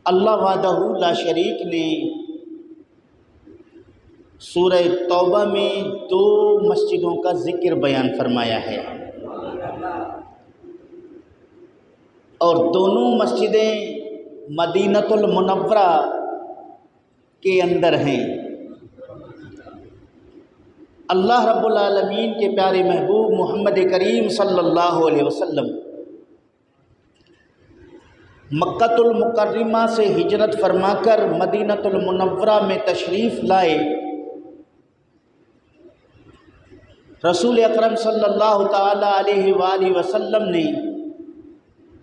اللہ وحدہ لا شریک نے سورہ توبہ میں 2 مسجدوں کا ذکر بیان فرمایا ہے، اور دونوں مسجدیں مدینہ المنورہ کے اندر ہیں۔ اللہ رب العالمین کے پیارے محبوب محمد کریم صلی اللہ علیہ وسلم مکہ المکرمہ سے ہجرت فرما کر مدینہ المنورہ میں تشریف لائے۔ رسول اکرم صلی اللہ تعالی علیہ وآلہ وسلم نے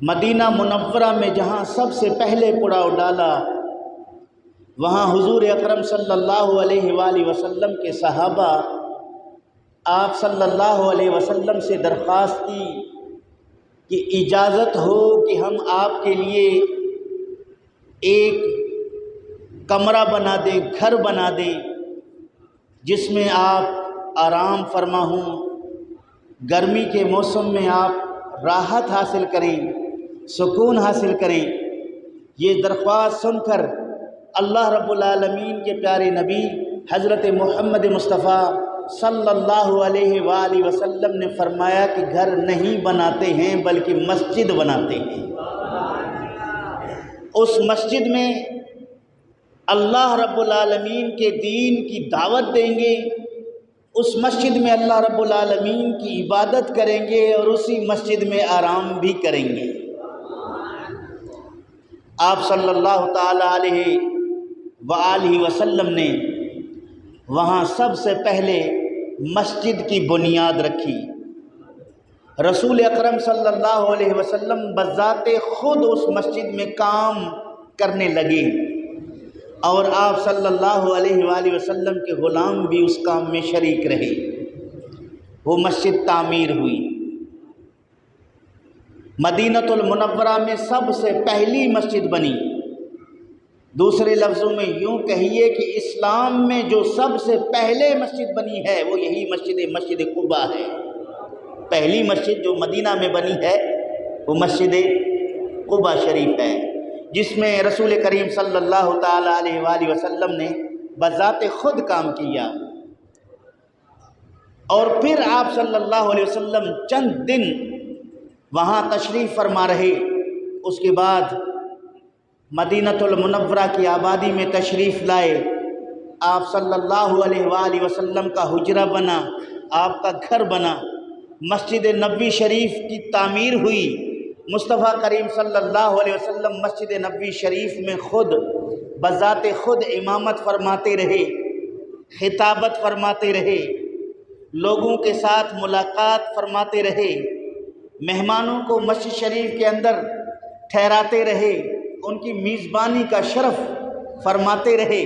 مدینہ منورہ میں جہاں سب سے پہلے پڑاؤ ڈالا، وہاں حضور اکرم صلی اللہ علیہ وآلہ وسلم کے صحابہ آپ صلی اللہ علیہ وسلم سے درخواست کی کہ اجازت ہو کہ ہم آپ کے لیے ایک کمرہ بنا دیں، گھر بنا دیں، جس میں آپ آرام فرما ہوں، گرمی کے موسم میں آپ راحت حاصل کریں، سکون حاصل کریں۔ یہ درخواست سن کر اللہ رب العالمین کے پیارے نبی حضرت محمد مصطفیٰ صلی اللہ علیہ وآلہ وسلم نے فرمایا کہ گھر نہیں بناتے ہیں بلکہ مسجد بناتے ہیں۔ اس مسجد میں اللہ رب العالمین کے دین کی دعوت دیں گے، اس مسجد میں اللہ رب العالمین کی عبادت کریں گے اور اسی مسجد میں آرام بھی کریں گے۔ آپ صلی اللہ تعالی علیہ وآلہ وسلم نے وہاں سب سے پہلے مسجد کی بنیاد رکھی۔ رسول اکرم صلی اللہ علیہ وسلم بذات خود اس مسجد میں کام کرنے لگے، اور آپ صلی اللہ علیہ وآلہ وسلم کے غلام بھی اس کام میں شریک رہے۔ وہ مسجد تعمیر ہوئی۔ مدینہ المنورہ میں سب سے پہلی مسجد بنی۔ دوسرے لفظوں میں یوں کہیے کہ اسلام میں جو سب سے پہلے مسجد بنی ہے وہ یہی مسجد قباء ہے۔ پہلی مسجد جو مدینہ میں بنی ہے وہ مسجد قباء شریف ہے، جس میں رسول کریم صلی اللہ تعالی علیہ وآلہ وسلم نے بذات خود کام کیا۔ اور پھر آپ صلی اللہ علیہ وسلم چند دن وہاں تشریف فرما رہے۔ اس کے بعد مدینہ المنورہ کی آبادی میں تشریف لائے۔ آپ صلی اللہ علیہ وآلہ وسلم کا حجرہ بنا، آپ کا گھر بنا، مسجد نبوی شریف کی تعمیر ہوئی۔ مصطفیٰ کریم صلی اللہ علیہ وسلم مسجد نبوی شریف میں خود بذات خود امامت فرماتے رہے، خطابت فرماتے رہے، لوگوں کے ساتھ ملاقات فرماتے رہے، مہمانوں کو مسجد شریف کے اندر ٹھہراتے رہے، ان کی میزبانی کا شرف فرماتے رہے۔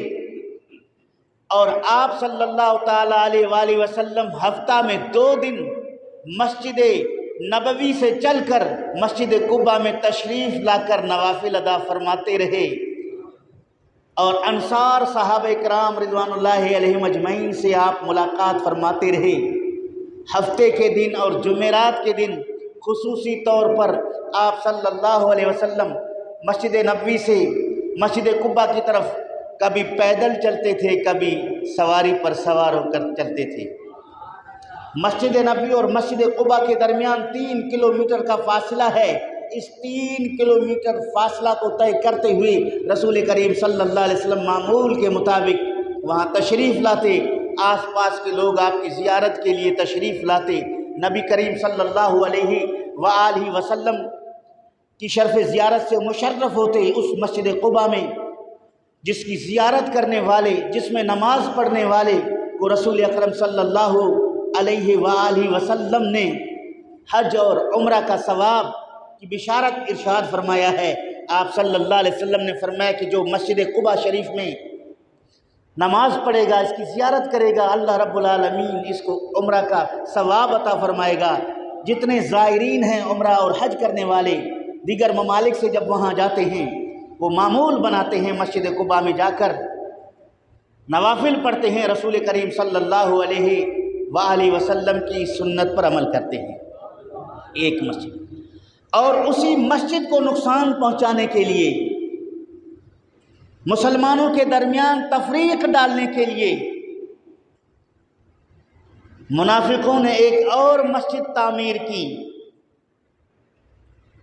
اور آپ صلی اللہ تعالی علیہ وآلہ وسلم ہفتہ میں 2 دن مسجد نبوی سے چل کر مسجد قباء میں تشریف لا کر نوافل ادا فرماتے رہے، اور انصار صحابہ کرام رضوان اللہ علیہم اجمعین سے آپ ملاقات فرماتے رہے۔ ہفتے کے دن اور جمعرات کے دن خصوصی طور پر آپ صلی اللہ علیہ وسلم مسجد نبوی سے مسجد قباء کی طرف کبھی پیدل چلتے تھے، کبھی سواری پر سوار ہو کر چلتے تھے۔ مسجد نبوی اور مسجد قباء کے درمیان 3 کلومیٹر کا فاصلہ ہے۔ اس 3 کلومیٹر فاصلہ کو طے کرتے ہوئے رسول کریم صلی اللہ علیہ وسلم معمول کے مطابق وہاں تشریف لاتے، آس پاس کے لوگ آپ کی زیارت کے لیے تشریف لاتے۔ نبی کریم صلی اللہ علیہ وآلہ وسلم کی شرف زیارت سے مشرف ہوتے اس مسجد قباء میں، جس کی زیارت کرنے والے، جس میں نماز پڑھنے والے کو رسول اکرم صلی اللہ علیہ وآلہ وسلم نے حج اور عمرہ کا ثواب کی بشارت ارشاد فرمایا ہے۔ آپ صلی اللہ علیہ وسلم نے فرمایا کہ جو مسجد قباء شریف میں نماز پڑھے گا، اس کی زیارت کرے گا، اللہ رب العالمین اس کو عمرہ کا ثواب عطا فرمائے گا۔ جتنے زائرین ہیں عمرہ اور حج کرنے والے دیگر ممالک سے جب وہاں جاتے ہیں، وہ معمول بناتے ہیں مسجد قباء میں جا کر نوافل پڑھتے ہیں، رسول کریم صلی اللہ علیہ وآلہ وسلم کی سنت پر عمل کرتے ہیں۔ ایک مسجد، اور اسی مسجد کو نقصان پہنچانے کے لیے مسلمانوں کے درمیان تفریق ڈالنے کے لیے منافقوں نے ایک اور مسجد تعمیر کی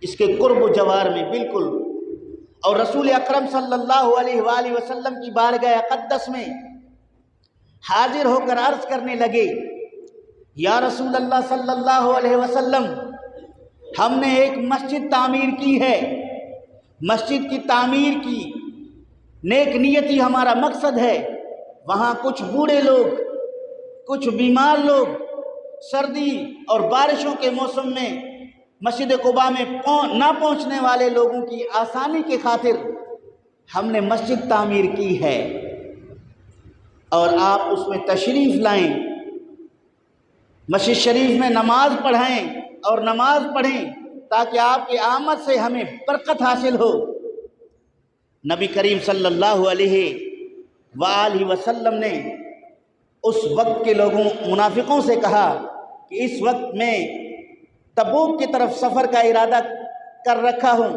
اس کے قرب و جوار میں بالکل، اور رسول اکرم صلی اللہ علیہ وآلہ وسلم کی بارگاہ اقدس میں حاضر ہو کر عرض کرنے لگے، یا رسول اللہ صلی اللہ علیہ وسلم، ہم نے ایک مسجد تعمیر کی ہے، مسجد کی تعمیر کی نیک نیتی ہمارا مقصد ہے، وہاں کچھ بوڑھے لوگ، کچھ بیمار لوگ سردی اور بارشوں کے موسم میں مسجد قباء میں نہ پہنچنے والے لوگوں کی آسانی کے خاطر ہم نے مسجد تعمیر کی ہے، اور آپ اس میں تشریف لائیں، مسجد شریف میں نماز پڑھائیں اور نماز پڑھیں تاکہ آپ کی آمد سے ہمیں برکت حاصل ہو۔ نبی کریم صلی اللہ علیہ وآلہ وسلم نے اس وقت کے لوگوں منافقوں سے کہا کہ اس وقت میں تبوک کی طرف سفر کا ارادہ کر رکھا ہوں،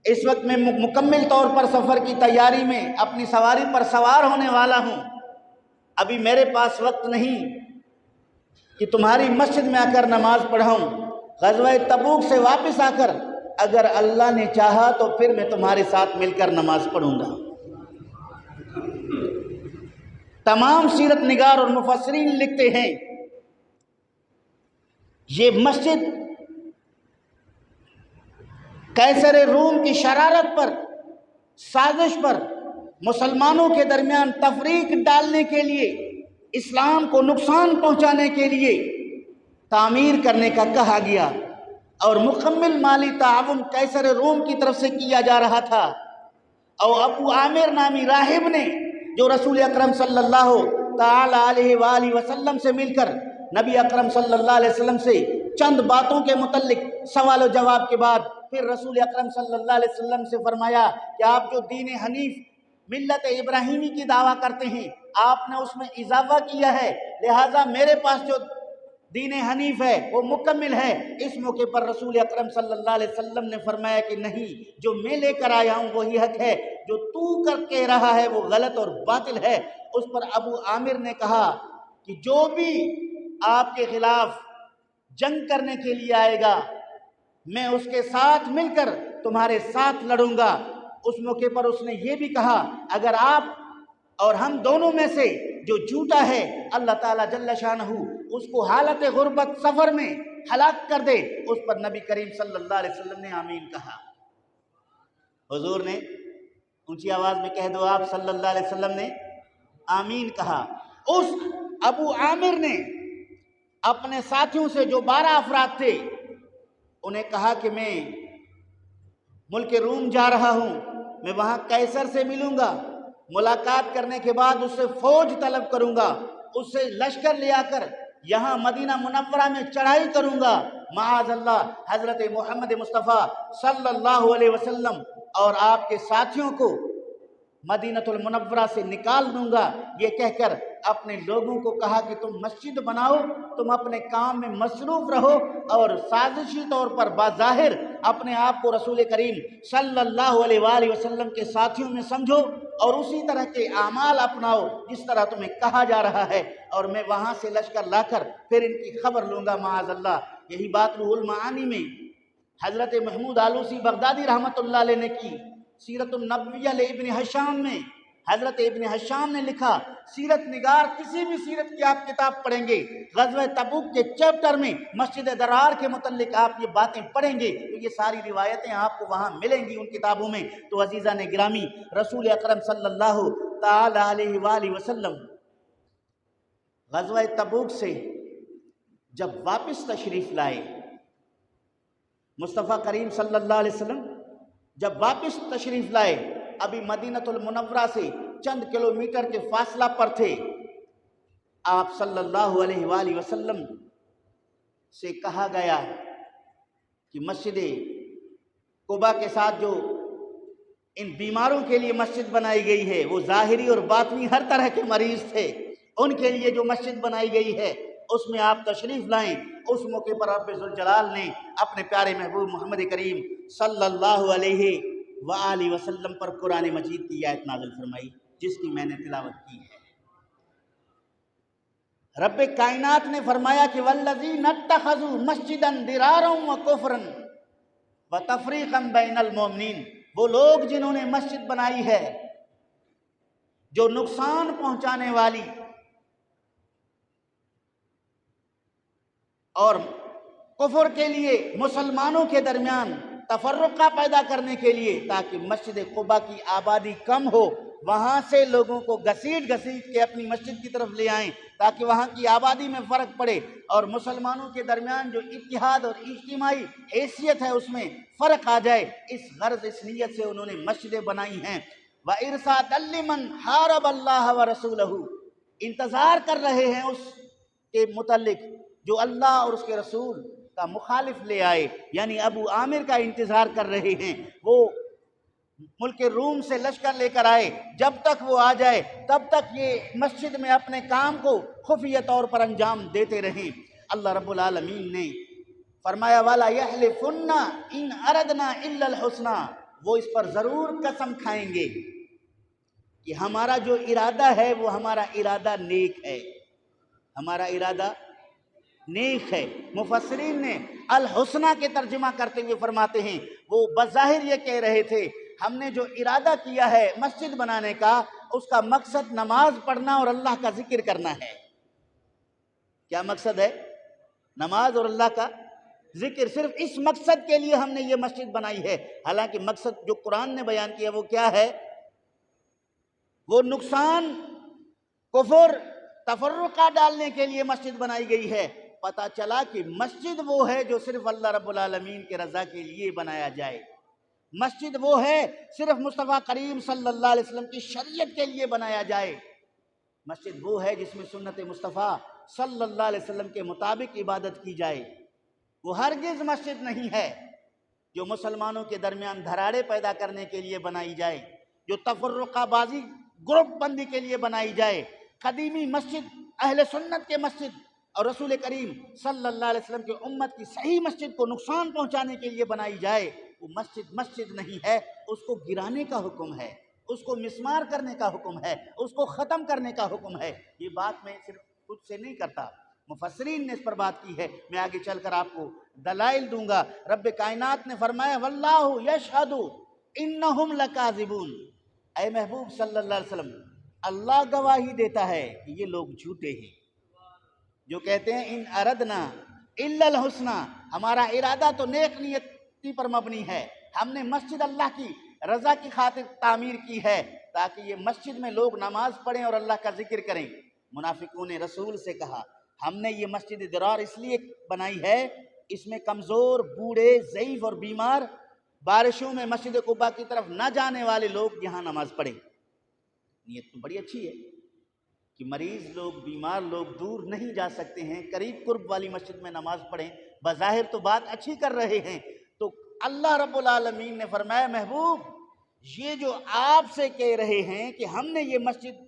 اس وقت میں مکمل طور پر سفر کی تیاری میں اپنی سواری پر سوار ہونے والا ہوں، ابھی میرے پاس وقت نہیں کہ تمہاری مسجد میں آ کر نماز پڑھاؤں، غزوہ تبوک سے واپس آ کر اگر اللہ نے چاہا تو پھر میں تمہارے ساتھ مل کر نماز پڑھوں گا۔ تمام سیرت نگار اور مفسرین لکھتے ہیں یہ مسجد قیصر روم کی شرارت پر، سازش پر، مسلمانوں کے درمیان تفریق ڈالنے کے لیے، اسلام کو نقصان پہنچانے کے لیے تعمیر کرنے کا کہا گیا، اور مکمل مالی تعاون قیصر روم کی طرف سے کیا جا رہا تھا، اور ابو عامر نامی راہب نے جو رسول اکرم صلی اللہ تعالی علیہ وآلہ وسلم سے مل کر نبی اکرم صلی اللہ علیہ وسلم سے چند باتوں کے متعلق سوال و جواب کے بعد پھر رسول اکرم صلی اللہ علیہ وسلم سے فرمایا کہ آپ جو دین حنیف ملت ابراہیمی کی دعویٰ کرتے ہیں آپ نے اس میں اضافہ کیا ہے، لہٰذا میرے پاس جو دین حنیف ہے وہ مکمل ہے۔ اس موقع پر رسول اکرم صلی اللہ علیہ وسلم نے فرمایا کہ نہیں، جو میں لے کر آیا ہوں وہی حق ہے، جو تو کر کے رہا ہے وہ غلط اور باطل ہے۔ اس پر ابو عامر نے کہا کہ جو بھی آپ کے خلاف جنگ کرنے کے لیے آئے گا میں اس کے ساتھ مل کر تمہارے ساتھ لڑوں گا۔ اس موقع پر اس نے یہ بھی کہا اگر آپ اور ہم دونوں میں سے جو جھوٹا ہے اللہ تعالیٰ جل شانہ اس کو حالت غربت سفر میں ہلاک کر دے۔ اس پر نبی کریم صلی اللہ علیہ وسلم نے آمین کہا۔ حضور نے اونچی آواز میں کہہ دو آپ صلی اللہ علیہ وسلم نے آمین کہا۔ اس ابو عامر نے اپنے ساتھیوں سے جو 12 افراد تھے انہیں کہا کہ میں ملک روم جا رہا ہوں، میں وہاں قیصر سے ملوں گا، ملاقات کرنے کے بعد اس سے فوج طلب کروں گا، اس سے لشکر لے آ کر یہاں مدینہ منورہ میں چڑھائی کروں گا، معاذ اللہ حضرت محمد مصطفیٰ صلی اللہ علیہ وسلم اور آپ کے ساتھیوں کو مدینہ المنورہ سے نکال دوں گا۔ یہ کہہ کر اپنے لوگوں کو کہا کہ تم مسجد بناؤ، تم اپنے کام میں مصروف رہو اور سازشی طور پر بظاہر اپنے آپ کو رسول کریم صلی اللہ علیہ وآلہ وسلم کے ساتھیوں میں سمجھو اور اسی طرح کے اعمال اپناؤ جس طرح تمہیں کہا جا رہا ہے، اور میں وہاں سے لشکر لا کر پھر ان کی خبر لوں گا معاذ اللہ۔ یہی بات روح المعانی میں حضرت محمود آلوسی بغدادی رحمۃ اللہ علیہ نے کی۔ سیرت النبویہ لابن ہشام میں حضرت ابن ہشام نے لکھا، سیرت نگار کسی بھی سیرت کی آپ کتاب پڑھیں گے غزوہ تبوک کے چیپٹر میں مسجد درار کے متعلق آپ یہ باتیں پڑھیں گے تو یہ ساری روایتیں آپ کو وہاں ملیں گی ان کتابوں میں۔ تو عزیزان گرامی، رسول اکرم صلی اللہ تعالی علیہ وآلہ وسلم غزوہ تبوک سے جب واپس تشریف لائے، مصطفیٰ کریم صلی اللہ علیہ وسلم جب واپس تشریف لائے، ابھی مدینہ المنورہ سے چند کلومیٹر کے فاصلہ پر تھے، آپ صلی اللہ علیہ وآلہ وسلم سے کہا گیا کہ مسجد قباء کے ساتھ جو ان بیماروں کے لیے مسجد بنائی گئی ہے، وہ ظاہری اور باطنی ہر طرح کے مریض تھے، ان کے لیے جو مسجد بنائی گئی ہے اس میں آپ تشریف لائیں۔ اس موقع پر رب ذوالجلال نے اپنے پیارے محبوب محمد کریم صلی اللہ علیہ وآلہ وسلم پر قرآن مجید کی آیت نازل فرمائی جس کی میں نے تلاوت کی ہے۔ رب کائنات نے فرمایا کہ والذین اتخذوا مسجدا ضرارا وکفرا وتفریقا بین المؤمنین، وہ لوگ جنہوں نے مسجد بنائی ہے جو نقصان پہنچانے والی اور کفر کے لیے مسلمانوں کے درمیان تفرقہ پیدا کرنے کے لیے، تاکہ مسجد قباء کی آبادی کم ہو، وہاں سے لوگوں کو گھسیٹ کے اپنی مسجد کی طرف لے آئیں تاکہ وہاں کی آبادی میں فرق پڑے اور مسلمانوں کے درمیان جو اتحاد اور اجتماعی حیثیت ہے اس میں فرق آ جائے، اس غرض اس نیت سے انہوں نے مسجدیں بنائی ہیں۔ وَإِرْصَادًا لِمَنْ حَارَبَ اللَّهَ وَرَسُولَهُ، انتظار کر رہے ہیں اس کے متعلق جو اللہ اور اس کے رسول کا مخالف لے آئے، یعنی ابو عامر کا انتظار کر رہے ہیں۔ وہ ملک روم سے لشکر لے کر آئے، جب تک وہ آ جائے تب تک یہ مسجد میں اپنے کام کو خفیہ طور پر انجام دیتے رہیں۔ اللہ رب العالمین نے فرمایا وَلَا يَحْلِفُنَّ إِنْ أَرَدْنَا إِلَّا الْحُسْنَى، وہ اس پر ضرور قسم کھائیں گے کہ ہمارا جو ارادہ ہے وہ ہمارا ارادہ نیک ہے، ہمارا ارادہ نیک ہے۔ مفسرین نے الحسنہ کے ترجمہ کرتے ہوئے فرماتے ہیں وہ بظاہر یہ کہہ رہے تھے ہم نے جو ارادہ کیا ہے مسجد بنانے کا، اس کا مقصد نماز پڑھنا اور اللہ کا ذکر کرنا ہے۔ کیا مقصد ہے؟ نماز اور اللہ کا ذکر۔ صرف اس مقصد کے لیے ہم نے یہ مسجد بنائی ہے، حالانکہ مقصد جو قرآن نے بیان کیا وہ کیا ہے؟ وہ نقصان، کفر، تفرقہ ڈالنے کے لیے مسجد بنائی گئی ہے۔ پتہ چلا کہ مسجد وہ ہے جو صرف اللہ رب العالمین کے رضا کے لیے بنایا جائے، مسجد وہ ہے صرف مصطفیٰ کریم صلی اللہ علیہ وسلم کی شریعت کے لیے بنایا جائے، مسجد وہ ہے جس میں سنت مصطفیٰ صلی اللہ علیہ وسلم کے مطابق عبادت کی جائے۔ وہ ہرگز مسجد نہیں ہے جو مسلمانوں کے درمیان دھراڑے پیدا کرنے کے لیے بنائی جائے، جو تفرقہ بازی، گروپ بندی کے لیے بنائی جائے۔ قدیمی مسجد اہل سنت کے مسجد اور رسول کریم صلی اللہ علیہ وسلم کی امت کی صحیح مسجد کو نقصان پہنچانے کے لیے بنائی جائے، وہ مسجد مسجد نہیں ہے، اس کو گرانے کا حکم ہے، اس کو مسمار کرنے کا حکم ہے، اس کو ختم کرنے کا حکم ہے۔ یہ بات میں صرف خود سے نہیں کرتا، مفسرین نے اس پر بات کی ہے، میں آگے چل کر آپ کو دلائل دوں گا۔ رب کائنات نے فرمایا واللہ یشہد انہم لکاذبون، اے محبوب صلی اللہ علیہ وسلم اللہ گواہی دیتا ہے کہ یہ لوگ جھوٹے ہیں جو کہتے ہیں ان اردنا الا الحسنى، ہمارا ارادہ تو نیک نیتی پر مبنی ہے، ہم نے مسجد اللہ کی رضا کی خاطر تعمیر کی ہے تاکہ یہ مسجد میں لوگ نماز پڑھیں اور اللہ کا ذکر کریں۔ منافقوں نے رسول سے کہا ہم نے یہ مسجد ضرار اس لیے بنائی ہے، اس میں کمزور، بوڑھے، ضعیف اور بیمار بارشوں میں مسجد قباء کی طرف نہ جانے والے لوگ یہاں نماز پڑھیں۔ نیت تو بڑی اچھی ہے کہ مریض لوگ، بیمار لوگ دور نہیں جا سکتے ہیں، قریب قرب والی مسجد میں نماز پڑھیں، بظاہر تو بات اچھی کر رہے ہیں۔ تو اللہ رب العالمین نے فرمایا محبوب یہ جو آپ سے کہہ رہے ہیں کہ ہم نے یہ مسجد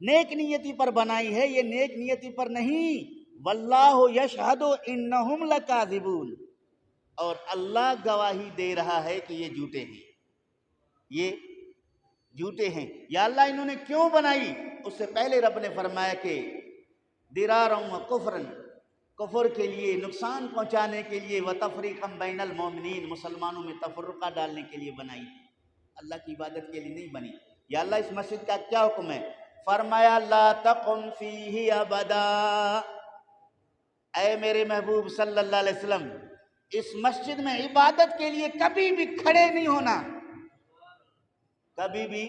نیک نیتی پر بنائی ہے، یہ نیک نیتی پر نہیں، واللہ یشہد انہم لکاذبون، اور اللہ گواہی دے رہا ہے کہ یہ جھوٹے ہیں، یہ جھوٹے ہیں۔ یا اللہ انہوں نے کیوں بنائی؟ اس سے پہلے رب نے فرمایا کہ ضرارا وکفرا، کفر کے لیے، نقصان پہنچانے کے لیے، وتفریقا بین المؤمنین، مسلمانوں میں تفرقہ ڈالنے کے لیے بنائی، اللہ کی عبادت کے لیے نہیں بنی۔ یا اللہ اس مسجد کا کیا حکم ہے؟ فرمایا لا تقم فیہ ابدا، اے میرے محبوب صلی اللہ علیہ وسلم اس مسجد میں عبادت کے لیے کبھی بھی کھڑے نہیں ہونا، کبھی بھی۔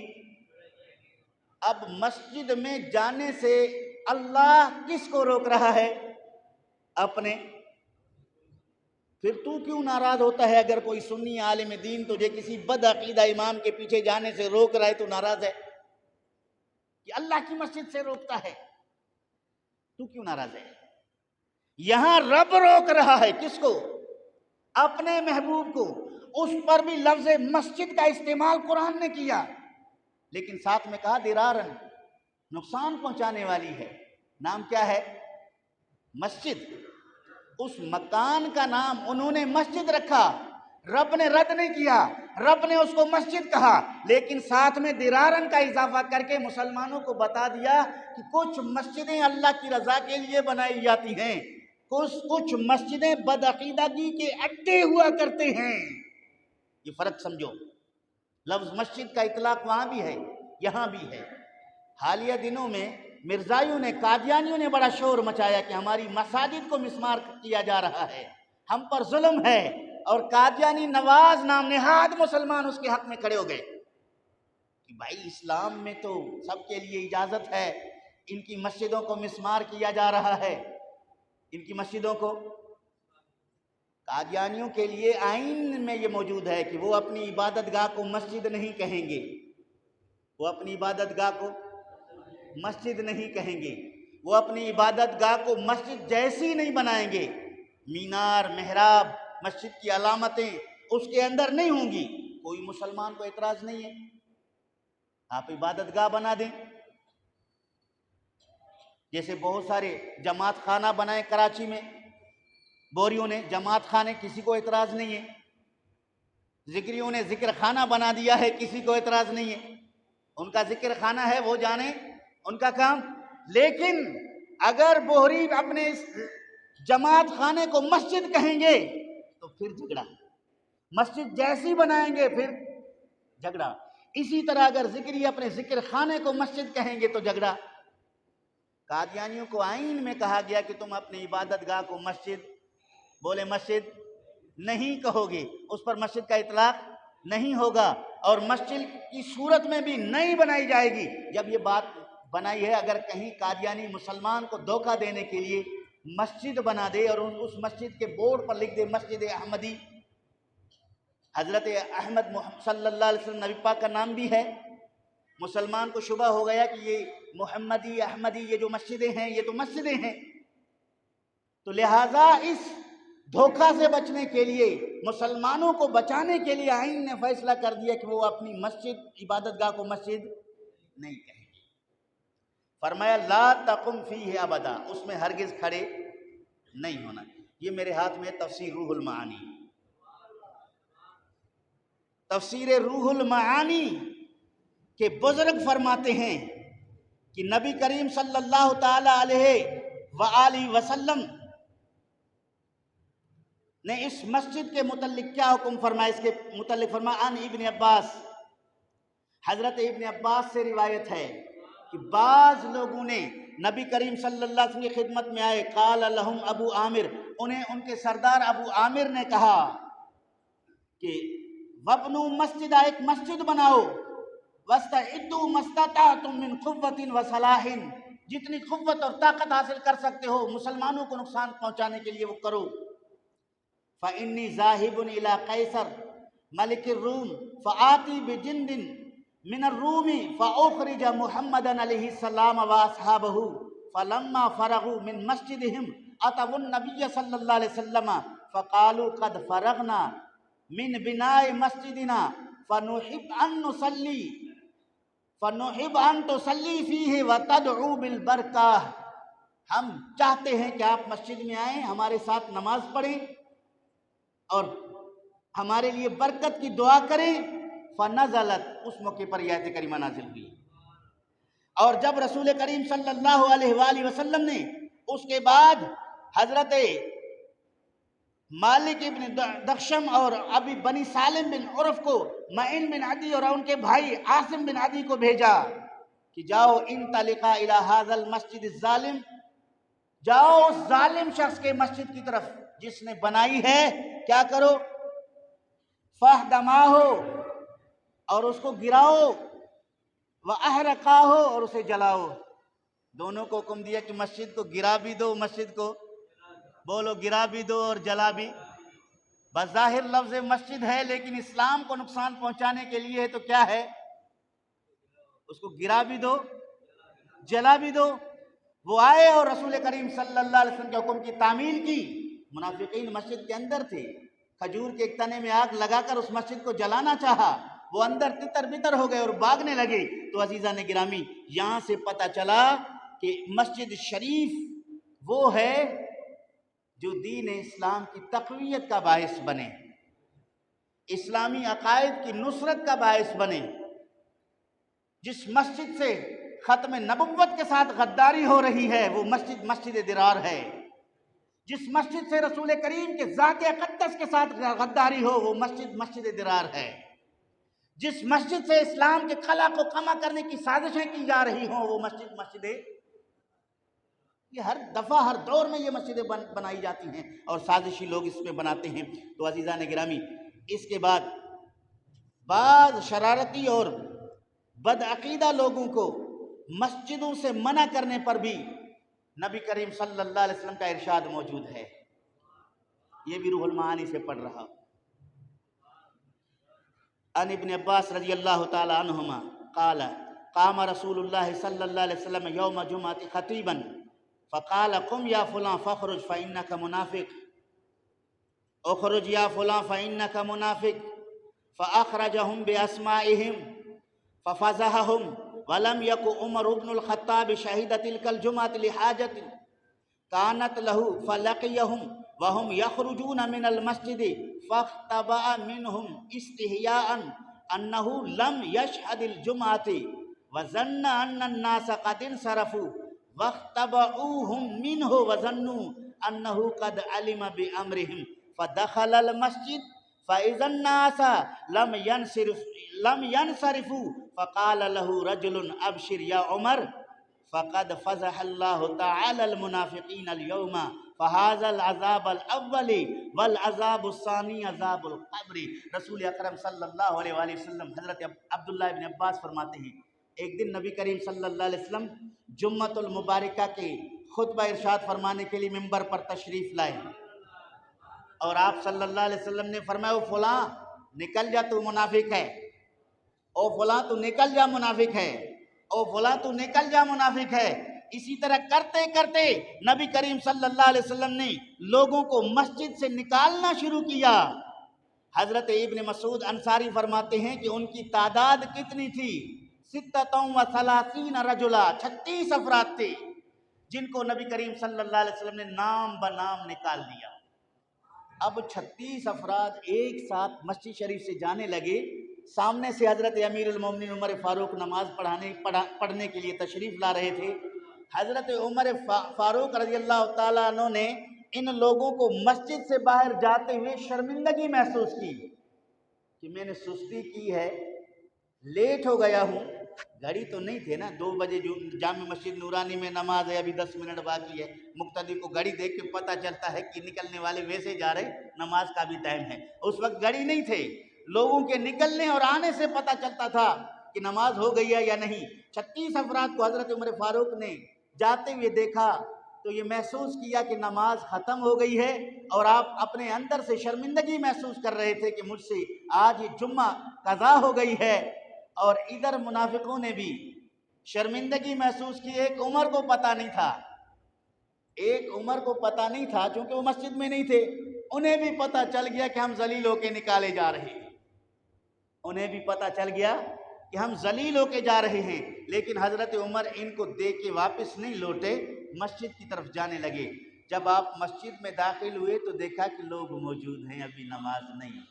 اب مسجد میں جانے سے اللہ کس کو روک رہا ہے؟ اپنے۔ پھر تو کیوں ناراض ہوتا ہے اگر کوئی سنی عالم دین تجھے کسی بد عقیدہ امام کے پیچھے جانے سے روک رہا ہے تو ناراض ہے کہ اللہ کی مسجد سے روکتا ہے؟ تو کیوں ناراض ہے؟ یہاں رب روک رہا ہے، کس کو؟ اپنے محبوب کو۔ اس پر بھی لفظ مسجد کا استعمال قرآن نے کیا، لیکن ساتھ میں کہا ضرارن، نقصان پہنچانے والی ہے۔ نام کیا ہے؟ مسجد۔ اس مکان کا نام انہوں نے مسجد رکھا، رب نے رد نہیں کیا، رب نے اس کو مسجد کہا، لیکن ساتھ میں درارن کا اضافہ کر کے مسلمانوں کو بتا دیا کہ کچھ مسجدیں اللہ کی رضا کے لیے بنائی جاتی ہیں، کچھ مسجدیں بدعقیدگی کے اڈے ہوا کرتے ہیں۔ یہ فرق سمجھو، لفظ مسجد کا اطلاق وہاں بھی ہے یہاں بھی ہے۔ حالیہ دنوں میں مرزائیوں نے، قادیانیوں نے بڑا شور مچایا کہ ہماری مساجد کو مسمار کیا جا رہا ہے، ہم پر ظلم ہے، اور قادیانی نواز نام نہاد مسلمان اس کے حق میں کھڑے ہو گئے کہ بھائی اسلام میں تو سب کے لیے اجازت ہے، ان کی مسجدوں کو مسمار کیا جا رہا ہے، ان کی مسجدوں کو۔ قادیانیوں کے لیے آئین میں یہ موجود ہے کہ وہ اپنی عبادت گاہ کو مسجد نہیں کہیں گے، وہ اپنی عبادت گاہ کو مسجد نہیں کہیں گے، وہ اپنی عبادت گاہ کو مسجد جیسی نہیں بنائیں گے، مینار، محراب، مسجد کی علامتیں اس کے اندر نہیں ہوں گی۔ کوئی مسلمان کو اعتراض نہیں ہے، آپ عبادت گاہ بنا دیں، جیسے بہت سارے جماعت خانہ بنائے کراچی میں بوریوں نے، جماعت خانے، کسی کو اعتراض نہیں ہے، ذکریوں نے ذکر خانہ بنا دیا ہے، کسی کو اعتراض نہیں ہے، ان کا ذکر خانہ ہے، وہ جانے ان کا کام۔ لیکن اگر بوہری اپنے اس جماعت خانے کو مسجد کہیں گے تو پھر جھگڑا، مسجد جیسی بنائیں گے پھر جھگڑا، اسی طرح اگر ذکری اپنے ذکر خانے کو مسجد کہیں گے تو جھگڑا۔ قادیانیوں کو آئین میں کہا گیا کہ تم اپنی عبادت گاہ کو مسجد، بولے مسجد نہیں کہو گے، اس پر مسجد کا اطلاق نہیں ہوگا، اور مسجد کی صورت میں بھی نہیں بنائی جائے گی۔ جب یہ بات بنائی ہے، اگر کہیں قادیانی مسلمان کو دھوکہ دینے کے لیے مسجد بنا دے اور اس مسجد کے بورڈ پر لکھ دے مسجد احمدی، حضرت احمد صلی اللہ علیہ وسلم نبی پاک کا نام بھی ہے، مسلمان کو شبہ ہو گیا کہ یہ محمدی، احمدی، یہ جو مسجدیں ہیں یہ تو مسجدیں ہیں، تو لہٰذا اس دھوکہ سے بچنے کے لیے، مسلمانوں کو بچانے کے لیے آئین نے فیصلہ کر دیا کہ وہ اپنی مسجد، عبادت گاہ کو مسجد نہیں کہیں گے۔ فرمایا لا تقم فیہ ابدا، اس میں ہرگز کھڑے نہیں ہونا۔ یہ میرے ہاتھ میں تفسیر روح المعانی، تفسیر روح المعانی کے بزرگ فرماتے ہیں کہ نبی کریم صلی اللہ تعالی علیہ وآلہ وسلم نے اس مسجد کے متعلق کیا حکم فرمایا، اس کے متعلق فرمایا عن ابن عباس، حضرت ابن عباس سے روایت ہے کہ بعض لوگوں نے نبی کریم صلی اللہ علیہ وسلم کی خدمت میں آئے، قال لہم ابو عامر، انہیں ان کے سردار ابو عامر نے کہا کہ وَبْنُوا مَسْجِدَ، ایک مسجد بناؤ، وَاسْتَعِدُّوا مَا اسْتَطَعْتُم مِّن قُوَّةٍ وَصَلَاحٍ، جتنی قوت اور طاقت حاصل کر سکتے ہو مسلمانوں کو نقصان پہنچانے کے لیے وہ کرو۔ فَإِنِّي ذَاهِبٌ إِلَىٰ قَيْصَرَ مَلِكِ الرُّومِ فَآتِي بِجِنْدٍ مِّنَ الرُّومِ فَأُخْرِجَ مُحَمَّدًا عَلَيْهِ السَّلَامَ وَأَصْحَابَهُ فَلَمَّا فَرَغُوا مِن مَسْجِدِهِمْ أَتَوُا النَّبِيَّ صلی اللہ علیہ وسلم فَقَالُوا قَدْ فَرَغْنَا مِن بِنَاءِ مَسْجِدِنَا فَنُحِبُّ أَن تُصَلِّي فِيهِ وَتَدْعُو بِالْبَرَكَةِ، ہم چاہتے ہیں کہ آپ مسجد میں آئیں، ہمارے ساتھ نماز پڑھیں اور ہمارے لیے برکت کی دعا کریں۔ فنزلت، اس موقع پر یہ آیت کریمہ نازل ہوئی، اور جب رسول کریم صلی اللہ علیہ وآلہ وسلم نے اس کے بعد حضرت مالک ابن دخشم اور ابی بنی سالم بن عرف کو معین بن عدی اور ان کے بھائی عاصم بن عدی کو بھیجا کہ جاؤ انطلقا الی ھذا المسجد الظالم، جاؤ اس ظالم شخص کے مسجد کی طرف جس نے بنائی ہے، کیا کرو، فَاهْدَمَاهُ، اور اس کو گراؤ، وَأَحْرَقَاهُ، اور اسے جلاؤ۔ دونوں کو حکم دیا کہ مسجد کو گرا بھی دو، مسجد کو بولو گرا بھی دو اور جلا بھی۔ بظاہر لفظ مسجد ہے لیکن اسلام کو نقصان پہنچانے کے لیے ہے، تو کیا ہے، اس کو گرا بھی دو، جلا بھی دو۔ وہ آئے اور رسول کریم صلی اللہ علیہ وسلم کے حکم کی تعمیل کی۔ منافقین مسجد کے اندر تھے، کھجور کے ایک تنے میں آگ لگا کر اس مسجد کو جلانا چاہا، وہ اندر تتر بتر ہو گئے اور بھاگنے لگے۔ تو عزیزان گرامی، یہاں سے پتہ چلا کہ مسجد شریف وہ ہے جو دین اسلام کی تقویت کا باعث بنے۔ اسلامی عقائد کی نصرت کا باعث بنے، جس مسجد سے ختم نبوت کے ساتھ غداری ہو رہی ہے وہ مسجد مسجد درار ہے، جس مسجد سے رسول کریم کے ذات اقدس کے ساتھ غداری ہو وہ مسجد مسجد درار ہے، جس مسجد سے اسلام کے خلا کو کما کرنے کی سازشیں کی جا رہی ہوں وہ مسجد مسجد، یہ ہر دفعہ ہر دور میں یہ مسجدیں بنائی جاتی ہیں اور سازشی لوگ اس میں بناتے ہیں۔ تو عزیزان گرامی، اس کے بعد بعض شرارتی اور بدعقیدہ لوگوں کو مسجدوں سے منع کرنے پر بھی نبی کریم صلی اللہ علیہ وسلم کا ارشاد موجود ہے، یہ بھی روح المعانی سے پڑھ رہا۔ ان ابن عباس رضی اللہ تعالی عنہما قال قام رسول اللہ صلی اللہ علیہ وسلم یوم جمعۃ خطیبا فقال قم یا فلاں فاخرج فإنک منافق، اخرج یا فلاں فإنک منافق، فأخرجهم بأسمائهم ففزعهم ولم يكن عمر بن الخطاب شهد تلك الجمعة لحاجة كانت له فلقيهم وهم يخرجون من المسجد فاختبأ منهم استحياء أنه لم يشهد الجمعة وظن أن الناس قد انصرفوا واختبأوهم منه وظنوا أنه قد علم بأمرهم فدخل المسجد فإذا الناس لم ينصرفوا فقال له رجل أبشر يا عمر فقد فزح الله تعالى المنافقين اليوم فهذا العذاب الأول والعذاب الثاني عذاب القبر۔ رسول اکرم صلی اللہ علیہ وآلہ وسلم حضرت عبداللہ ابن عباس فرماتے ہیں ایک دن نبی کریم صلی اللہ علیہ وسلم جمعۃ المبارکہ کے خطبہ ارشاد فرمانے کے لیے ممبر پر تشریف لائے اور آپ صلی اللہ علیہ وسلم نے فرمایا او فلاں نکل جا تو منافق ہے، او فلاں تو نکل جا منافق ہے، او فلاں تو نکل جا منافق ہے۔ اسی طرح کرتے کرتے نبی کریم صلی اللہ علیہ وسلم نے لوگوں کو مسجد سے نکالنا شروع کیا۔ حضرت ابن مسعود انصاری فرماتے ہیں کہ ان کی تعداد کتنی تھی؟ 36 رجلا، 36 افراد تھے جن کو نبی کریم صلی اللہ علیہ وسلم نے نام بنام نکال دیا۔ اب 36 افراد ایک ساتھ مسجد شریف سے جانے لگے، سامنے سے حضرت امیر المومنین عمر فاروق نماز پڑھنے کے لیے تشریف لا رہے تھے۔ حضرت عمر فاروق رضی اللہ تعالیٰ عنہ نے ان لوگوں کو مسجد سے باہر جاتے ہوئے شرمندگی محسوس کی کہ میں نے سستی کی ہے، لیٹ ہو گیا ہوں، گھڑی تو نہیں تھے نا، 2 بجے جو جامع مسجد نورانی میں نماز ہے، ابھی 10 منٹ باقی ہے، مقتدی کو گھڑی دیکھ کے پتہ چلتا ہے کہ نکلنے والے ویسے جا رہے، نماز کا بھی ٹائم ہے۔ اس وقت گھڑی نہیں تھے، لوگوں کے نکلنے اور آنے سے پتہ چلتا تھا کہ نماز ہو گئی ہے یا نہیں۔ 36 افراد کو حضرت عمر فاروق نے جاتے ہوئے دیکھا تو یہ محسوس کیا کہ نماز ختم ہو گئی ہے اور آپ اپنے اندر سے شرمندگی محسوس کر رہے تھے کہ مجھ سے آج یہ جمعہ قضا ہو گئی ہے۔ اور ادھر منافقوں نے بھی شرمندگی محسوس کی۔ ایک عمر کو پتہ نہیں تھا چونکہ وہ مسجد میں نہیں تھے، انہیں بھی پتہ چل گیا کہ ہم ذلیل ہو کے نکالے جا رہے ہیں، لیکن حضرت عمر ان کو دیکھ کے واپس نہیں لوٹے، مسجد کی طرف جانے لگے۔ جب آپ مسجد میں داخل ہوئے تو دیکھا کہ لوگ موجود ہیں، ابھی نماز نہیں۔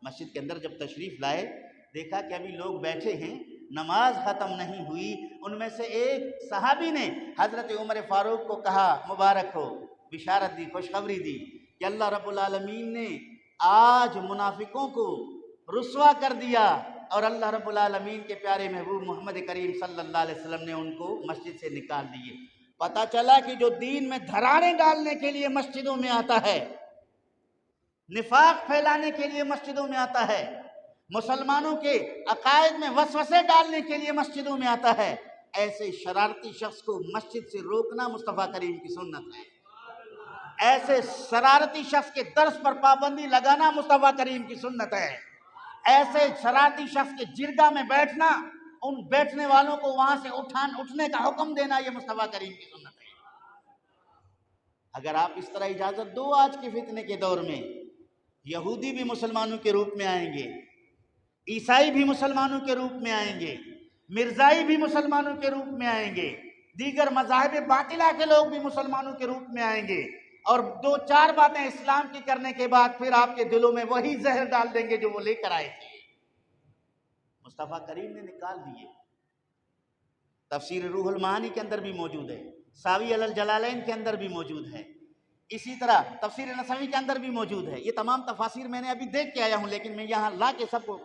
مسجد کے اندر جب تشریف لائے دیکھا کہ ابھی لوگ بیٹھے ہیں، نماز ختم نہیں ہوئی۔ ان میں سے ایک صحابی نے حضرت عمر فاروق کو کہا مبارک ہو، بشارت دی، خوشخبری دی کہ اللہ رب العالمین نے آج منافقوں کو رسوا کر دیا اور اللہ رب العالمین کے پیارے محبوب محمد کریم صلی اللہ علیہ وسلم نے ان کو مسجد سے نکال دیے۔ پتہ چلا کہ جو دین میں دھراڑیں ڈالنے کے لیے مسجدوں میں آتا ہے، نفاق پھیلانے کے لیے مسجدوں میں آتا ہے، مسلمانوں کے عقائد میں وسوسے ڈالنے کے لیے مسجدوں میں آتا ہے، ایسے شرارتی شخص کو مسجد سے روکنا مصطفیٰ کریم کی سنت ہے۔ ایسے شرارتی شخص کے درس پر پابندی لگانا مصطفیٰ کریم کی سنت ہے۔ ایسے شرارتی شخص کے جرگہ میں بیٹھنا، ان بیٹھنے والوں کو وہاں سے اٹھنے کا حکم دینا، یہ مصطفیٰ کریم کی سنت ہے۔ اگر آپ اس طرح اجازت دو آج کے فتنے کے دور میں، یہودی بھی مسلمانوں کے روپ میں آئیں گے، عیسائی بھی مسلمانوں کے روپ میں آئیں گے، مرزائی بھی مسلمانوں کے روپ میں آئیں گے، دیگر مذاہب باطلہ کے لوگ بھی مسلمانوں کے روپ میں آئیں گے۔ اور 2-4 باتیں اسلام کی کرنے کے بعد پھر آپ کے دلوں میں وہی زہر ڈال دیں گے جو وہ لے کر آئے تھے۔ مصطفیٰ کریم نے نکال دیے۔ تفسیر روح المعانی کے اندر بھی موجود ہے، ساوی علی الجلالین کے اندر بھی موجود ہے، اسی طرح تفسیر نسوی کے اندر بھی موجود ہے۔ یہ تمام تفاسیر میں نے ابھی دیکھ کے آیا ہوں، لیکن میں یہاں لا کے سب کو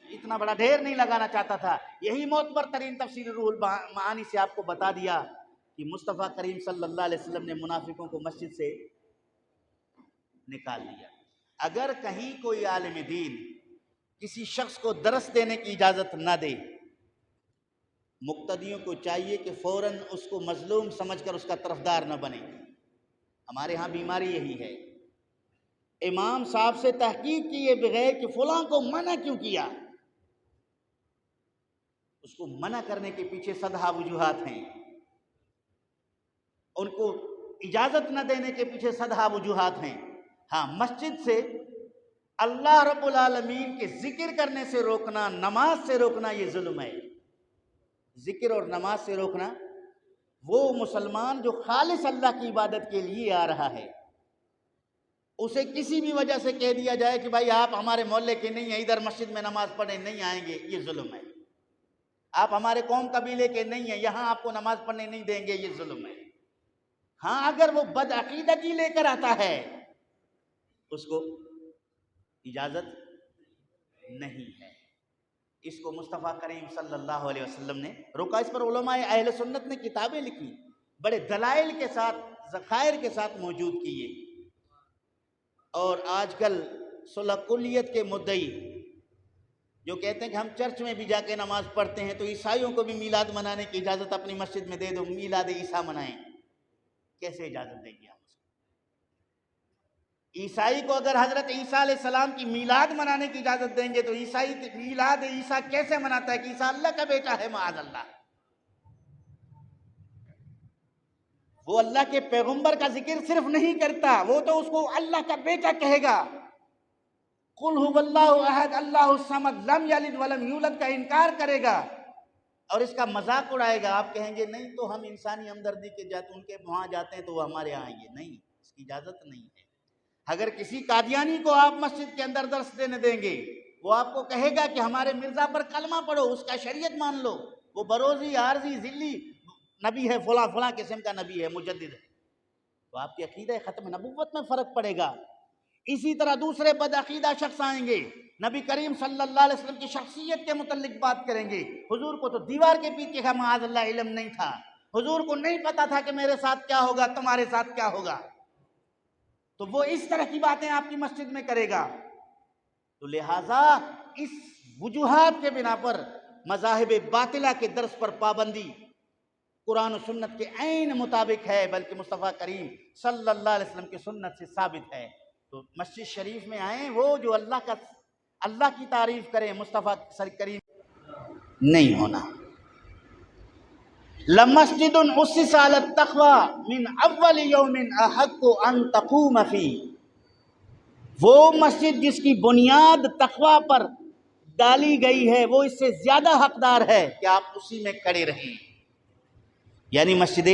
اتنا بڑا ڈھیر نہیں لگانا چاہتا تھا۔ یہی معتبر ترین تفسیر روح المعانی سے آپ کو بتا دیا کہ مصطفیٰ کریم صلی اللہ علیہ وسلم نے منافقوں کو مسجد سے نکال دیا۔ اگر کہیں کوئی عالم دین کسی شخص کو درس دینے کی اجازت نہ دے، مقتدیوں کو چاہیے کہ فوراً اس کو مظلوم سمجھ کر اس کا طرفدار نہ بنے۔ ہمارے ہاں بیماری یہی ہے، امام صاحب سے تحقیق کیے بغیر کہ فلاں کو منع کیوں کیا، اس کو منع کرنے کے پیچھے صدہا وجوہات ہیں، ان کو اجازت نہ دینے کے پیچھے صدہا وجوہات ہیں۔ ہاں، مسجد سے اللہ رب العالمین کے ذکر کرنے سے روکنا، نماز سے روکنا، یہ ظلم ہے۔ ذکر اور نماز سے روکنا، وہ مسلمان جو خالص اللہ کی عبادت کے لیے آ رہا ہے، اسے کسی بھی وجہ سے کہہ دیا جائے کہ بھائی آپ ہمارے محلے کے نہیں ہیں، ادھر مسجد میں نماز پڑھنے نہیں آئیں گے، یہ ظلم ہے۔ آپ ہمارے قوم قبیلے کے نہیں ہیں، یہاں آپ کو نماز پڑھنے نہیں دیں گے، یہ ظلم ہے۔ ہاں، اگر وہ بدعقیدگی لے کر آتا ہے، اس کو اجازت نہیں ہے۔ اس کو مصطفیٰ کریم صلی اللہ علیہ وسلم نے روکا۔ اس پر علماء اہل سنت نے کتابیں لکھی، بڑے دلائل کے ساتھ، ذخائر کے ساتھ موجود کیے۔ اور آج کل صلح کلیت کے مدعی جو کہتے ہیں کہ ہم چرچ میں بھی جا کے نماز پڑھتے ہیں، تو عیسائیوں کو بھی میلاد منانے کی اجازت اپنی مسجد میں دے دو، میلاد عیسیٰ منائیں۔ کیسے اجازت دیں گے آپ؟ عیسائی کو اگر حضرت عیسیٰ علیہ السلام کی میلاد منانے کی اجازت دیں گے تو عیسائی میلاد عیسیٰ کیسے مناتا ہے کہ عیسیٰ اللہ کا بیٹا ہے؟ معاذ اللہ، وہ اللہ کے پیغمبر کا ذکر صرف نہیں کرتا، وہ تو اس کو اللہ کا بیٹا کہے گا۔ قل هو اللہ احد اللہ الصمد لم یلد ولم یولد کا انکار کرے گا اور اس کا مذاق اڑائے گا۔ آپ کہیں گے نہیں تو ہم انسانی ہمدردی کے جاتے ان کے وہاں جاتے ہیں تو وہ ہمارے یہاں آئیں گے، نہیں، اس کی اجازت نہیں ہے۔ اگر کسی قادیانی کو آپ مسجد کے اندر درس دینے دیں گے، وہ آپ کو کہے گا کہ ہمارے مرزا پر کلمہ پڑھو، اس کا شریعت مان لو، وہ بروزی، عارضی، ذلی نبی ہے، فلاں فلاں قسم کا نبی ہے، مجدد ہے، تو آپ کی عقیدہ ختم نبوت میں فرق پڑے گا۔ اسی طرح دوسرے بدعقیدہ شخص آئیں گے، نبی کریم صلی اللہ علیہ وسلم کی شخصیت کے متعلق بات کریں گے۔ حضور کو تو دیوار کے پیچھے کا معاذ اللہ علم نہیں تھا، حضور کو نہیں پتا تھا کہ میرے ساتھ کیا ہوگا، تمہارے ساتھ کیا ہوگا، تو وہ اس طرح کی باتیں آپ کی مسجد میں کرے گا۔ تو لہٰذا اس وجوہات کے بنا پر مذاہب باطلہ کے درس پر پابندی قرآن و سنت کے عین مطابق ہے، بلکہ مصطفیٰ کریم صلی اللہ علیہ وسلم کی سنت سے ثابت ہے۔ تو مسجد شریف میں آئیں وہ جو اللہ کی تعریف کریں، مصطفیٰ کریم نہیں ہونا۔ لَمَسْجِدٌ أُسِّسَ عَلَى التَّقْوَى مِنْ أَوَّلِ يَوْمٍ أَحَقُّ أَن تَقُومَ فِيهِ، وہ مسجد جس کی بنیاد تقویٰ پر ڈالی گئی ہے وہ اس سے زیادہ حقدار ہے کہ آپ اسی میں کھڑے رہیں، یعنی مسجد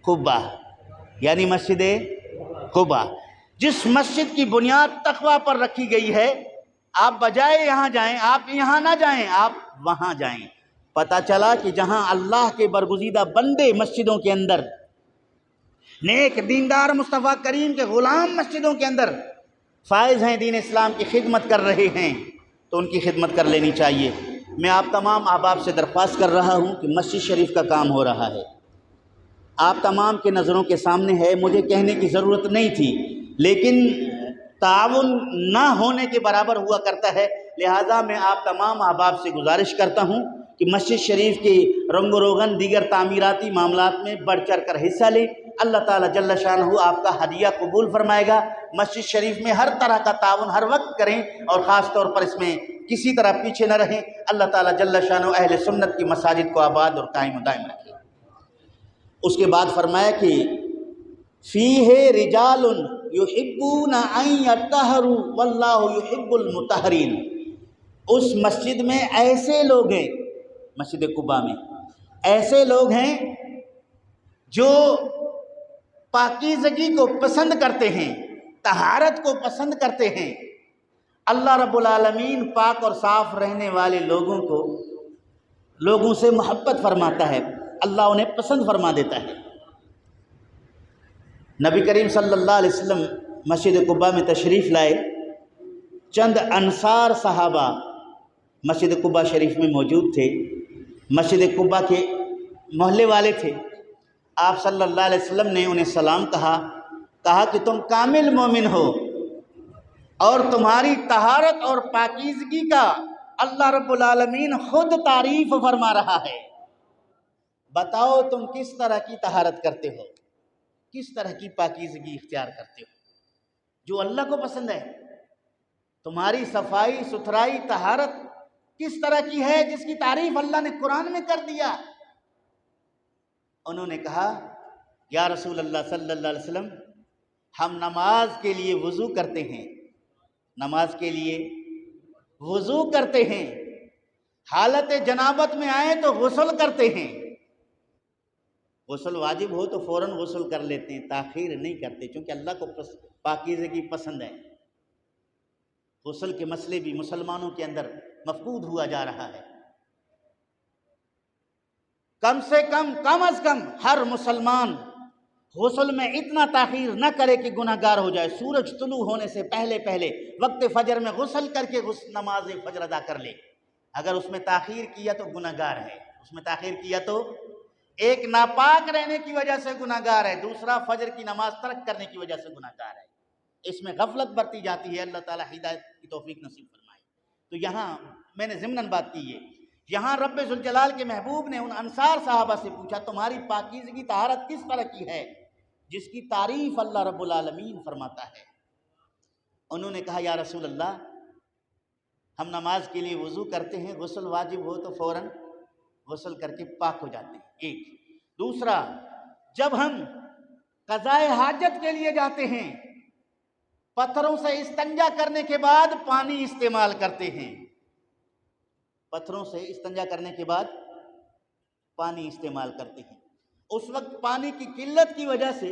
قباء، یعنی مسجد قباء جس مسجد کی بنیاد تقویٰ پر رکھی گئی ہے، آپ بجائے یہاں جائیں، آپ یہاں نہ جائیں، آپ وہاں جائیں۔ پتہ چلا کہ جہاں اللہ کے برگزیدہ بندے مسجدوں کے اندر، نیک دیندار مصطفیٰ کریم کے غلام مسجدوں کے اندر فائز ہیں، دین اسلام کی خدمت کر رہے ہیں، تو ان کی خدمت کر لینی چاہیے۔ میں آپ تمام احباب سے درخواست کر رہا ہوں کہ مسجد شریف کا کام ہو رہا ہے، آپ تمام کے نظروں کے سامنے ہے، مجھے کہنے کی ضرورت نہیں تھی، لیکن تعاون نہ ہونے کے برابر ہوا کرتا ہے، لہٰذا میں آپ تمام احباب سے گزارش کرتا ہوں کہ مسجد شریف کے رنگ و روغن دیگر تعمیراتی معاملات میں بڑھ چڑھ کر حصہ لیں۔ اللہ تعالیٰ جل شانہ آپ کا ہدیہ قبول فرمائے گا۔ مسجد شریف میں ہر طرح کا تعاون ہر وقت کریں اور خاص طور پر اس میں کسی طرح پیچھے نہ رہیں۔ اللہ تعالیٰ جل شانہ اہل سنت کی مساجد کو آباد اور قائم و دائم رکھے۔ اس کے بعد فرمایا کہ فیہ رجال یحبون ان یطہروا واللہ یحب المطہرین، اس مسجد میں ایسے لوگ ہیں، مسجد قباء میں ایسے لوگ ہیں جو پاکیزگی کو پسند کرتے ہیں، طہارت کو پسند کرتے ہیں۔ اللہ رب العالمین پاک اور صاف رہنے والے لوگوں سے محبت فرماتا ہے، اللہ انہیں پسند فرما دیتا ہے۔ نبی کریم صلی اللہ علیہ وسلم مسجد قباء میں تشریف لائے، چند انصار صحابہ مسجد قباء شریف میں موجود تھے، مسجد قباء کے محلے والے تھے۔ آپ صلی اللہ علیہ وسلم نے انہیں سلام کہا کہ تم کامل مومن ہو اور تمہاری طہارت اور پاکیزگی کا اللہ رب العالمین خود تعریف فرما رہا ہے۔ بتاؤ تم کس طرح کی طہارت کرتے ہو، کس طرح کی پاکیزگی اختیار کرتے ہو جو اللہ کو پسند ہے؟ تمہاری صفائی ستھرائی طہارت کس طرح کی ہے جس کی تعریف اللہ نے قرآن میں کر دیا؟ انہوں نے کہا یا رسول اللہ صلی اللہ علیہ وسلم، ہم نماز کے لیے وضو کرتے ہیں، نماز کے لیے وضو کرتے ہیں، حالت جنابت میں آئے تو غسل کرتے ہیں، غسل واجب ہو تو فوراً غسل کر لیتے ہیں، تاخیر نہیں کرتے، چونکہ اللہ کو پاکیزگی پسند ہے۔ غسل کے مسئلے بھی مسلمانوں کے اندر مفقود ہوا جا رہا ہے۔ کم سے کم از کم ہر مسلمان غسل میں اتنا تاخیر نہ کرے کہ گناہ گار ہو جائے۔ سورج طلوع ہونے سے پہلے وقت فجر میں غسل کر کے نماز فجر ادا کر لے۔ اگر اس میں تاخیر کیا تو گناہ گار ہے، اس میں تاخیر کیا تو ایک ناپاک رہنے کی وجہ سے گناہ گار ہے، دوسرا فجر کی نماز ترک کرنے کی وجہ سے گناہ گار ہے۔ اس میں غفلت برتی جاتی ہے، اللہ تعالی ہدایت کی توفیق نصیب فرمائے۔ تو یہاں میں نے ضمناً بات کی ہے، یہاں رب ذوالجلال کے محبوب نے ان انصار صحابہ سے پوچھا تمہاری پاکیزگی طہارت کس طرح کی ہے جس کی تعریف اللہ رب العالمین فرماتا ہے؟ انہوں نے کہا یا رسول اللہ، ہم نماز کے لیے وضو کرتے ہیں، غسل واجب ہو تو فوراً غسل کر کے پاک ہو جاتے ہیں، ایک۔ دوسرا، جب ہم قضائے حاجت کے لیے جاتے ہیں پتھروں سے استنجا کرنے کے بعد پانی استعمال کرتے ہیں، پتھروں سے استنجا کرنے کے بعد پانی استعمال کرتے ہیں۔ اس وقت پانی کی قلت کی وجہ سے،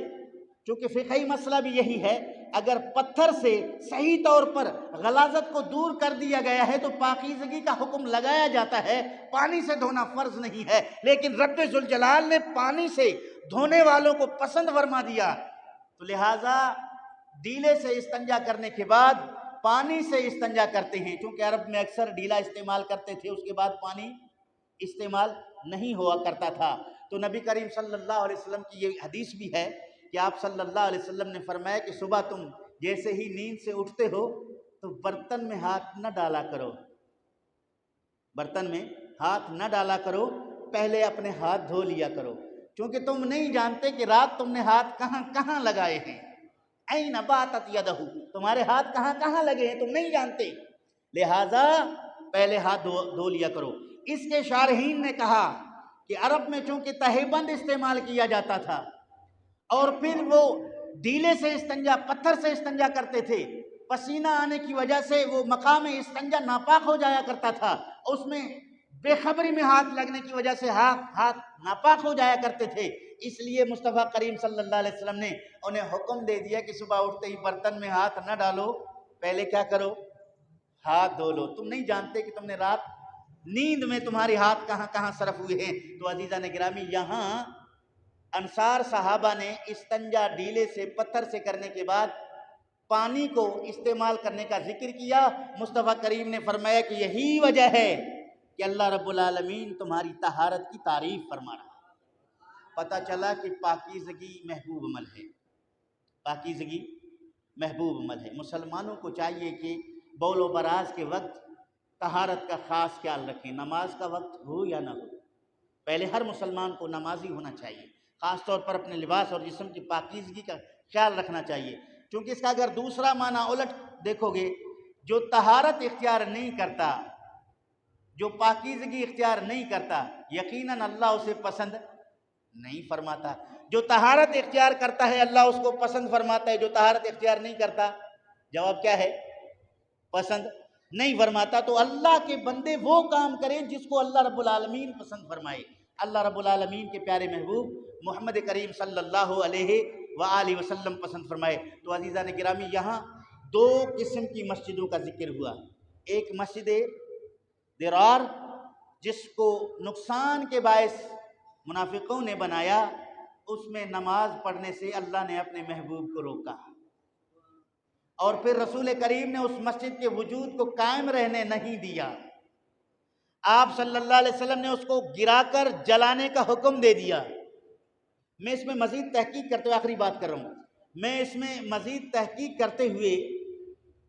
چونکہ فقہی مسئلہ بھی یہی ہے، اگر پتھر سے صحیح طور پر غلاظت کو دور کر دیا گیا ہے تو پاکیزگی کا حکم لگایا جاتا ہے، پانی سے دھونا فرض نہیں ہے، لیکن رب ذوالجلال نے پانی سے دھونے والوں کو پسند فرما دیا، تو لہٰذا ڈیلے سے استنجا کرنے کے بعد پانی سے استنجا کرتے ہیں۔ چونکہ عرب میں اکثر ڈیلا استعمال کرتے تھے، اس کے بعد پانی استعمال نہیں ہوا کرتا تھا، تو نبی کریم صلی اللہ علیہ وسلم کی یہ حدیث بھی ہے کہ آپ صلی اللہ علیہ وسلم نے فرمایا کہ صبح تم جیسے ہی نیند سے اٹھتے ہو تو برتن میں ہاتھ نہ ڈالا کرو، برتن میں ہاتھ نہ ڈالا کرو، پہلے اپنے ہاتھ دھو لیا کرو، کیونکہ تم نہیں جانتے کہ رات تم نے ہاتھ کہاں کہاں لگائے ہیں، این باتت یدہ، تمہارے ہاتھ کہاں کہاں لگے ہیں تم نہیں جانتے، لہٰذا پہلے ہاتھ دھو لیا کرو۔ اس کے شارحین نے کہا کہ عرب میں چونکہ تہہ بند استعمال کیا جاتا تھا اور پھر وہ ڈیلے سے استنجا، پتھر سے استنجا کرتے تھے، پسینہ آنے کی وجہ سے وہ مقام استنجا ناپاک ہو جایا کرتا تھا، اس میں بے خبری میں ہاتھ لگنے کی وجہ سے ہاتھ ناپاک ہو جایا کرتے تھے، اس لیے مصطفیٰ کریم صلی اللہ علیہ وسلم نے انہیں حکم دے دیا کہ صبح اٹھتے ہی برتن میں ہاتھ نہ ڈالو، پہلے کیا کرو، ہاتھ دھو لو، تم نہیں جانتے کہ تم نے رات نیند میں تمہارے ہاتھ کہاں کہاں صرف ہوئے ہیں۔ تو عزیزان گرامی، یہاں انصار صحابہ نے استنجا ڈیلے سے، پتھر سے کرنے کے بعد پانی کو استعمال کرنے کا ذکر کیا۔ مصطفیٰ کریم نے فرمایا کہ یہی وجہ ہے کہ اللہ رب العالمین تمہاری طہارت کی تعریف فرما رہا ہے۔ پتہ چلا کہ پاکیزگی محبوب عمل ہے، پاکیزگی محبوب عمل ہے۔ مسلمانوں کو چاہیے کہ بول و براز کے وقت طہارت کا خاص خیال رکھیں، نماز کا وقت ہو یا نہ ہو، پہلے ہر مسلمان کو نمازی ہونا چاہیے، خاص طور پر اپنے لباس اور جسم کی پاکیزگی کا خیال رکھنا چاہیے، چونکہ اس کا اگر دوسرا معنی الٹ دیکھو گے، جو طہارت اختیار نہیں کرتا، جو پاکیزگی اختیار نہیں کرتا، یقیناً اللہ اسے پسند نہیں فرماتا۔ جو طہارت اختیار کرتا ہے اللہ اس کو پسند فرماتا ہے، جو طہارت اختیار نہیں کرتا، جواب کیا ہے، پسند نہیں فرماتا۔ تو اللہ کے بندے وہ کام کریں جس کو اللہ رب العالمین پسند فرمائے۔ اللہ رب العالمین کے پیارے محبوب محمد کریم صلی اللہ علیہ وآلہ وسلم پسند فرمائے۔ تو عزیزان گرامی، یہاں دو قسم کی مسجدوں کا ذکر ہوا۔ ایک مسجد درار جس کو نقصان کے باعث منافقوں نے بنایا، اس میں نماز پڑھنے سے اللہ نے اپنے محبوب کو روکا، اور پھر رسول کریم نے اس مسجد کے وجود کو قائم رہنے نہیں دیا۔ آپ صلی اللہ علیہ وسلم نے اس کو گرا کر جلانے کا حکم دے دیا۔ میں اس میں مزید تحقیق کرتے ہوئے، آخری بات کر رہا ہوں، میں اس میں مزید تحقیق کرتے ہوئے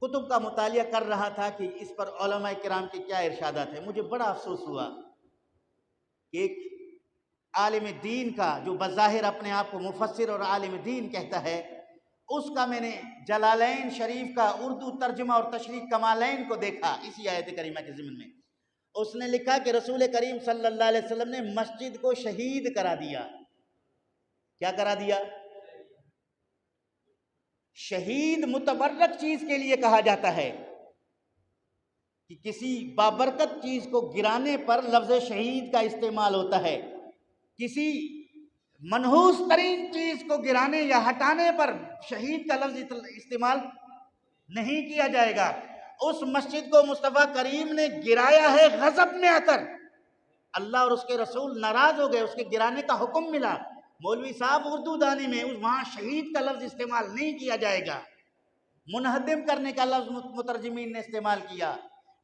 کتب کا مطالعہ کر رہا تھا کہ اس پر علماء کرام کے کیا ارشادات ہیں۔ مجھے بڑا افسوس ہوا کہ ایک عالم دین کا، جو بظاہر اپنے آپ کو مفسر اور عالم دین کہتا ہے، اس کا میں نے جلالین شریف کا اردو ترجمہ اور تشریح کمالین کو دیکھا اسی آیت کریمہ کے ضمن میں۔ اس نے لکھا کہ رسول کریم صلی اللہ علیہ وسلم نے مسجد کو شہید کرا دیا۔ کیا کرا دیا؟ شہید متبرک چیز کے لیے کہا جاتا ہے کہ کسی بابرکت چیز کو گرانے پر لفظ شہید کا استعمال ہوتا ہے، کسی منحوس ترین چیز کو گرانے یا ہٹانے پر شہید کا لفظ استعمال نہیں کیا جائے گا۔ اس مسجد کو مصطفیٰ کریم نے گرایا ہے غضب میں آ کر، اللہ اور اس کے رسول ناراض ہو گئے، اس کے گرانے کا حکم ملا۔ مولوی صاحب اردو دانی میں وہاں شہید کا لفظ استعمال نہیں کیا جائے گا، منہدم کرنے کا لفظ مترجمین نے استعمال کیا،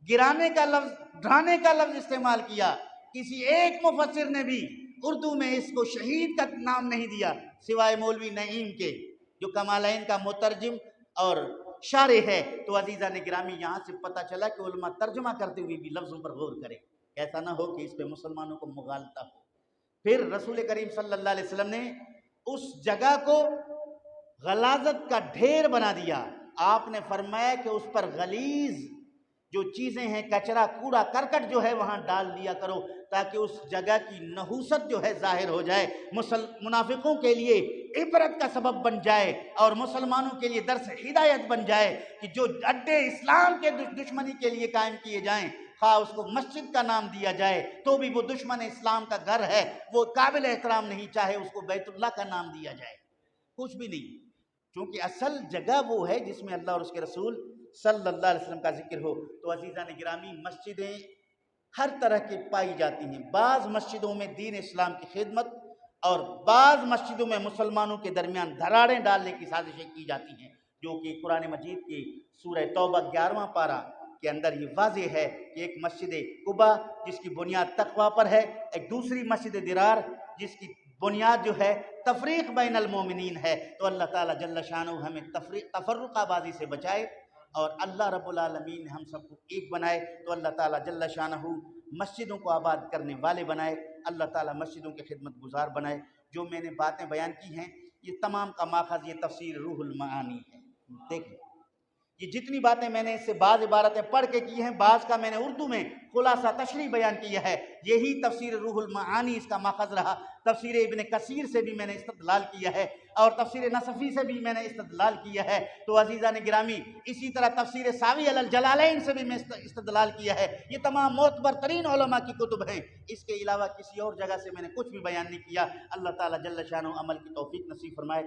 گرانے کا لفظ، ڈھانے کا لفظ استعمال کیا۔ کسی ایک مفسر نے بھی اردو میں اس کو شہید کا نام نہیں دیا سوائے مولوی نعیم کے، جو کمالین کا مترجم اور شارح ہے۔ تو عزیزان گرامی، یہاں سے پتہ چلا کہ علماء ترجمہ کرتے ہوئے بھی لفظوں پر غور کریں، ایسا نہ ہو کہ اس پہ مسلمانوں کو مغالطہ ہو۔ پھر رسول کریم صلی اللہ علیہ وسلم نے اس جگہ کو غلاظت کا ڈھیر بنا دیا۔ آپ نے فرمایا کہ اس پر غلیظ جو چیزیں ہیں، کچرا، کوڑا کرکٹ جو ہے وہاں ڈال دیا کرو، تاکہ اس جگہ کی نحوست جو ہے ظاہر ہو جائے، منافقوں کے لیے عبرت کا سبب بن جائے اور مسلمانوں کے لیے درس ہدایت بن جائے کہ جو اڈے اسلام کے دشمنی کے لیے قائم کیے جائیں، خواہ اس کو مسجد کا نام دیا جائے تو بھی وہ دشمن اسلام کا گھر ہے، وہ قابل احترام نہیں، چاہے اس کو بیت اللہ کا نام دیا جائے، کچھ بھی نہیں، کیونکہ اصل جگہ وہ ہے جس میں اللہ اور اس کے رسول صلی اللہ علیہ وسلم کا ذکر ہو۔ تو عزیزان گرامی، مسجدیں ہر طرح کی پائی جاتی ہیں۔ بعض مسجدوں میں دین اسلام کی خدمت اور بعض مسجدوں میں مسلمانوں کے درمیان دراڑیں ڈالنے کی سازشیں کی جاتی ہیں، جو کہ قرآن مجید کی سورہ توبہ 11واں پارہ کے اندر یہ واضح ہے کہ ایک مسجد قباء جس کی بنیاد تقویٰ پر ہے، ایک دوسری مسجد درار جس کی بنیاد جو ہے تفریق بین المومنین ہے۔ تو اللہ تعالیٰ جل شانہ ہمیں تفرقہ بازی سے بچائے اور اللہ رب العالمین ہم سب کو ایک بنائے۔ تو اللہ تعالیٰ جل شانہ مسجدوں کو آباد کرنے والے بنائے، اللہ تعالیٰ مسجدوں کے خدمت گزار بنائے۔ جو میں نے باتیں بیان کی ہیں، یہ تمام کا ماخذ یہ تفسیر روح المعانی ہے۔ دیکھیں، یہ جتنی باتیں میں نے اس سے بعض عبارتیں پڑھ کے کی ہیں، بعض کا میں نے اردو میں خلاصہ تشریح بیان کیا ہے، یہی تفسیر روح المعانی اس کا ماخذ رہا۔ تفسیر ابن کثیر سے بھی میں نے استدلال کیا ہے اور تفسیر نصفی سے بھی میں نے استدلال کیا ہے۔ تو عزیزان گرامی، اسی طرح تفسیر ساوی علی الجلالین سے بھی میں استدلال کیا ہے۔ یہ تمام معتبر ترین علماء کی کتب ہیں، اس کے علاوہ کسی اور جگہ سے میں نے کچھ بھی بیان نہیں کیا۔ اللہ تعالیٰ جل شانہ عمل کی توفیق نصیب فرمائے۔